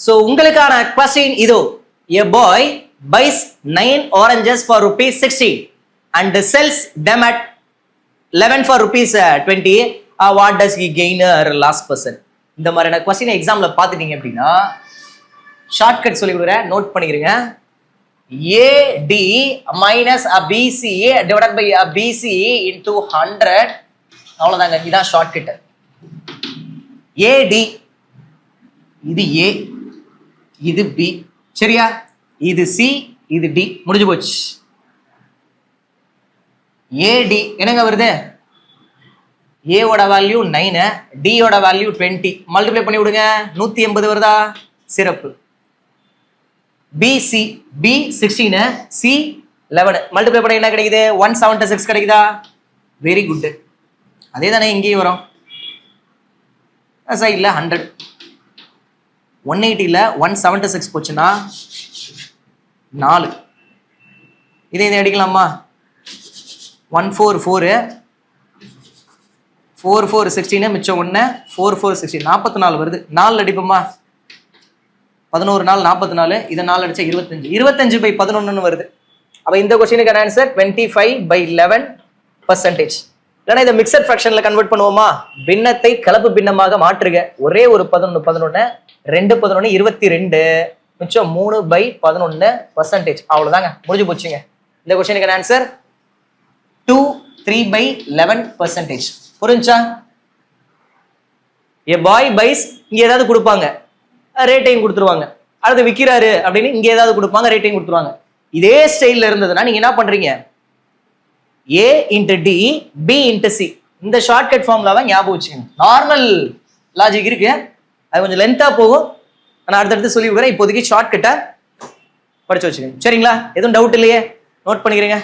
So உங்களுக்கான question இதோ. A boy buys 9 oranges for rupees 60 and sells them at 11 for rupees 20. What does he gain or last person? இந்த மாதிரியான question எக்ஸாம்ல பார்த்துட்டீங்க அப்படின்னா shortcut சொல்லி கொடுக்குறேன், நோட் பண்ணிக்கிறீங்க. AD minus a BC divided by a BC into 100. அவ்வளவுதாங்க, இதான் ஷார்ட்கட். AD இது A, இது B, சரியா? இது C, இது D, முடிஞ்சு போச்சு. AD என்னங்க வருது? A ஓட வேல்யூ 9, D ஓட வேல்யூ 20, மல்டிப்ளை பண்ணி விடுங்க, 180 வருதா? சிறப்பு. BC, B 16, C 11, மல்டிப்ளை பண்ண என்ன கிடைக்குது? 176 கிடைக்குதா? Very good. அதே தானே இங்கேயும் வரும். சைடில் 100, 180ல 176 போச்சுன்னா 4. இதை அடிக்கலாமா? 144, 44 16, மிச்சம் 1, 44 16, 44 வருது. 4 அடிப்போமா? 11 நாள் 44, இதை 4 அடிச்சா 25, 25/11 வருது. அப்ப இந்த கொஸ்டினுக்கான ஆன்சர் 25/11%. இல்லைன்னா இதை மிக்சட் ஃபிராக்ஷன்ல கன்வெர்ட் பண்ணுவோமா? பின்னத்தை கலப்பு பின்னமாக மாற்றுக. ஒரே ஒரு 11 11, 2 11 22, மிச்சம் 3/11%. அவ்வளவுதாங்க, முடிஞ்சு போச்சுங்க. இந்த கொஸ்டினுக்கான ஆன்சர் 2 3/11%. புரிஞ்சா? A boy buys, இங்க ஏதாவது கொடுப்பாங்க, ரேட்டையும் கொடுத்துருவாங்க. அடுத்து விற்கிறாரு அப்படின்னு இங்க ஏதாவது கொடுப்பாங்க, ரேட்டையும் கொடுத்துருவாங்க. இதே ஸ்டைல்ல இருந்ததுன்னா நீங்க என்ன பண்றீங்க? A into D, B into C. இந்த ஷார்ட்கட் ஃபார்முலாவை ஞாபகம் வச்சுக்கோங்க. நார்மல் லாஜிக் இருக்கு, அது கொஞ்சம் லென்த்தா போகும். நான் அடுத்தடுத்து சொல்லி விடுறேன். இப்போதைக்கு ஷார்ட்கட்டை படிச்சு வச்சுக்கோங்க, சரிங்களா? எதுவும் டவுட் இல்லையே? நோட் பண்ணிக்கிறீங்க.